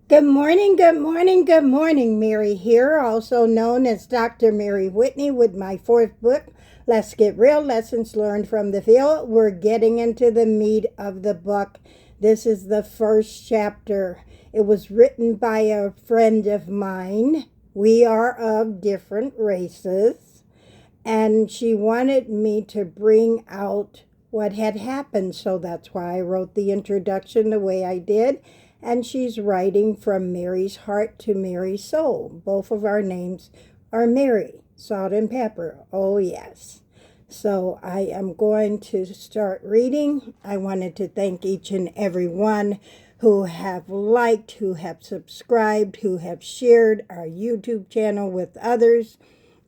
Good morning, good morning, good morning. Mary here, also known as Dr. Mary Whitney, with my fourth book, Let's Get Real Lessons Learned from the Field. We're getting into the meat of the book. This is the first chapter. It was written by a friend of mine. We are of different races, and she wanted me to bring out what had happened, so that's why I wrote the introduction the way I did. And she's writing from Mary's heart to Mary's soul. Both of our names are Mary, salt and pepper. Oh, yes. So I am going to start reading. I wanted to thank each and every one who have liked, who have subscribed, who have shared our YouTube channel with others.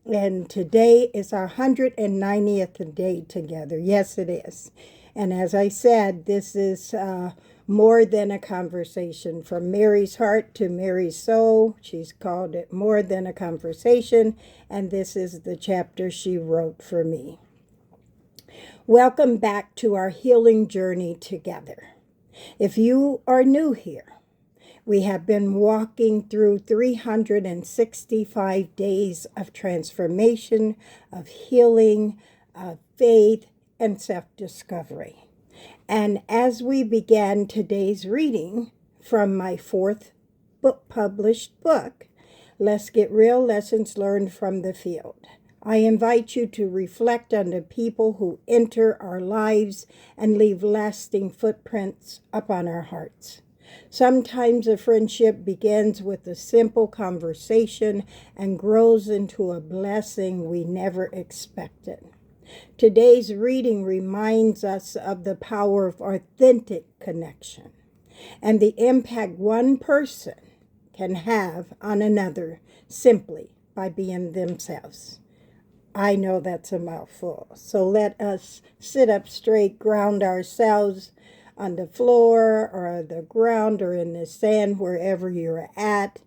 And today is our 190th day together. Yes, it is. And as I said, this is more than a conversation. From Mary's heart to Mary's soul. She's called it More Than a Conversation. And this is the chapter she wrote for me. Welcome back to our healing journey together. If you are new here, we have been walking through 365 days of transformation, of healing, of faith, and self-discovery. And as we began today's reading from my fourth published book, Let's Get Real Lessons Learned from the Field, I invite you to reflect on the people who enter our lives and leave lasting footprints upon our hearts. Sometimes a friendship begins with a simple conversation and grows into a blessing we never expected. Today's reading reminds us of the power of authentic connection and the impact one person can have on another simply by being themselves. I know that's a mouthful, so let us sit up straight, ground ourselves on the floor or the ground or in the sand, wherever you're at,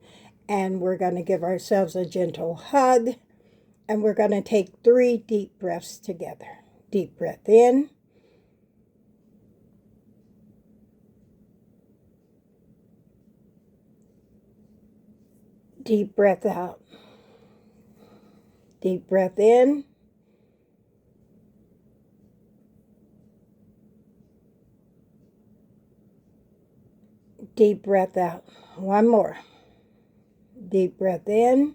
and we're going to give ourselves a gentle hug, and we're going to take 3 deep breaths together. Deep breath in. Deep breath out. Deep breath in. Deep breath out. One more. Deep breath in.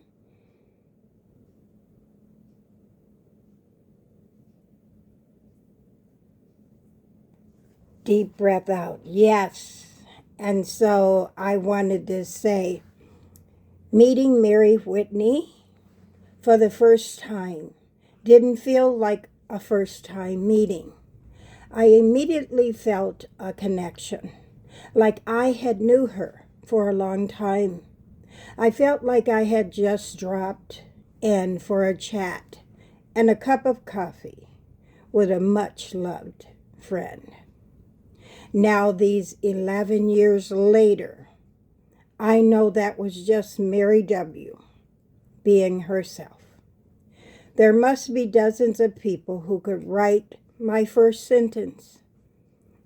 Deep breath out. Yes. And so I wanted to say, meeting Mary Whitney for the first time didn't feel like a first time meeting. I immediately felt a connection, like I had knew her for a long time. I felt like I had just dropped in for a chat and a cup of coffee with a much loved friend. Now, these 11 years later, I know that was just Mary W. being herself. There must be dozens of people who could write my first sentence.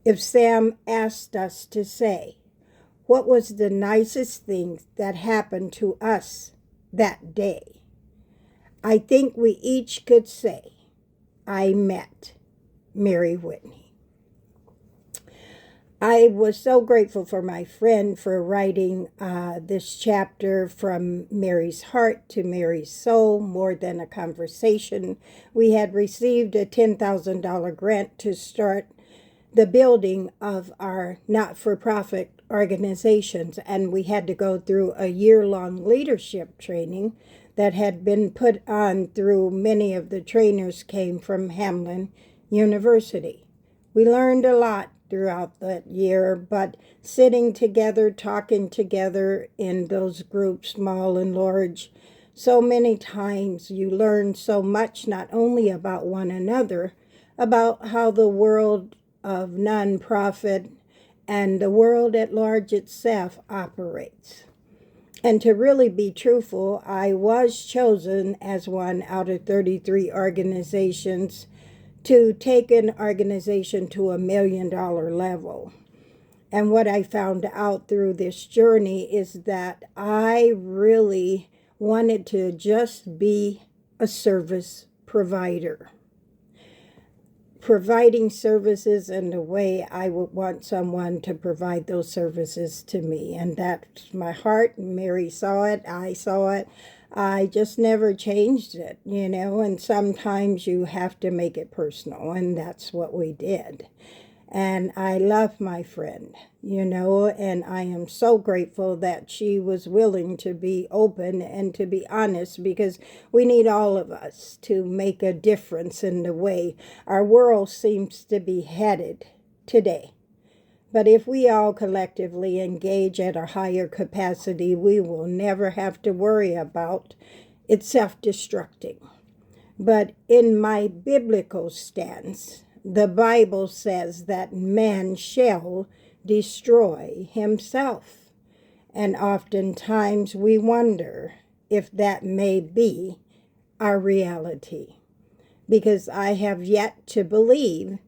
If Sam asked us to say, what was the nicest thing that happened to us that day, I think we each could say, I met Mary Whitney. I was so grateful for my friend for writing this chapter from Mary's heart to Mary's soul, More Than a Conversation. We had received a $10,000 grant to start the building of our not-for-profit organizations, and we had to go through a year-long leadership training that had been put on through many of the trainers came from Hamlin University. We learned a lot throughout that year, but sitting together, talking together in those groups, small and large, so many times you learn so much, not only about one another, about how the world of nonprofit and the world at large itself operates. And to really be truthful, I was chosen as one out of 33 organizations to take an organization to $1 million level. And what I found out through this journey is that I really wanted to just be a service provider, providing services in the way I would want someone to provide those services to me. And that's my heart. Mary saw it. I saw it. I just never changed it, you know, and sometimes you have to make it personal, and that's what we did. And I love my friend, you know, and I am so grateful that she was willing to be open and to be honest, because we need all of us to make a difference in the way our world seems to be headed today. But if we all collectively engage at a higher capacity, we will never have to worry about it self-destructing. But in my biblical stance, the Bible says that man shall destroy himself. And oftentimes we wonder if that may be our reality. Because I have yet to believe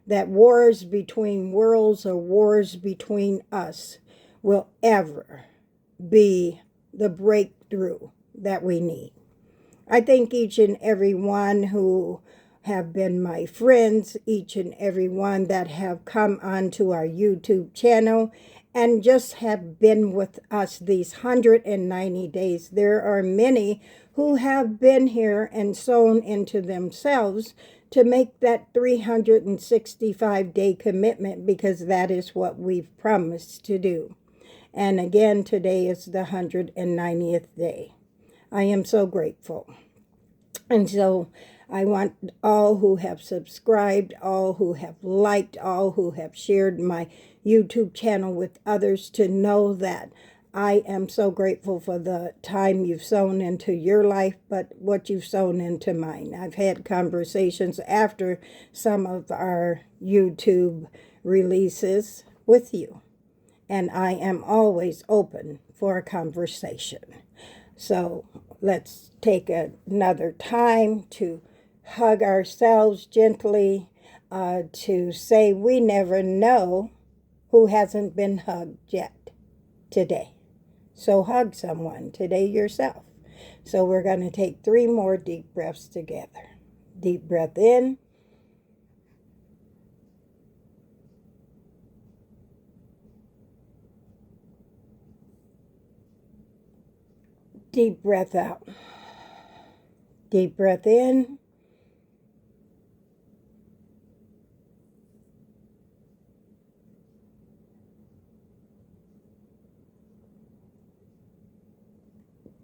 that wars between worlds or wars between us will ever be the breakthrough that we need. I thank each and every one who have been my friends, each and every one that have come onto our YouTube channel and just have been with us these 190 days. There are many who have been here and sown into themselves to make that 365-day commitment, because that is what we've promised to do. And again, today is the 190th day. I am so grateful. And so I want all who have subscribed, all who have liked, all who have shared my YouTube channel with others to know that I am so grateful for the time you've sown into your life, but what you've sown into mine. I've had conversations after some of our YouTube releases with you, and I am always open for a conversation. So let's take another time to hug ourselves gently, to say we never know who hasn't been hugged yet today. So hug someone today yourself. So we're going to take 3 more deep breaths together. Deep breath in. Deep breath out. Deep breath in.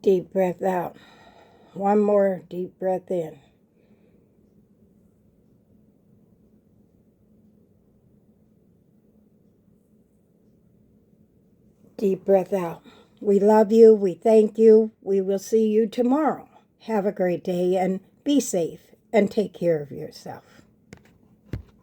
Deep breath out. One more deep breath in. Deep breath out. We love you. We thank you. We will see you tomorrow. Have a great day and be safe and take care of yourself.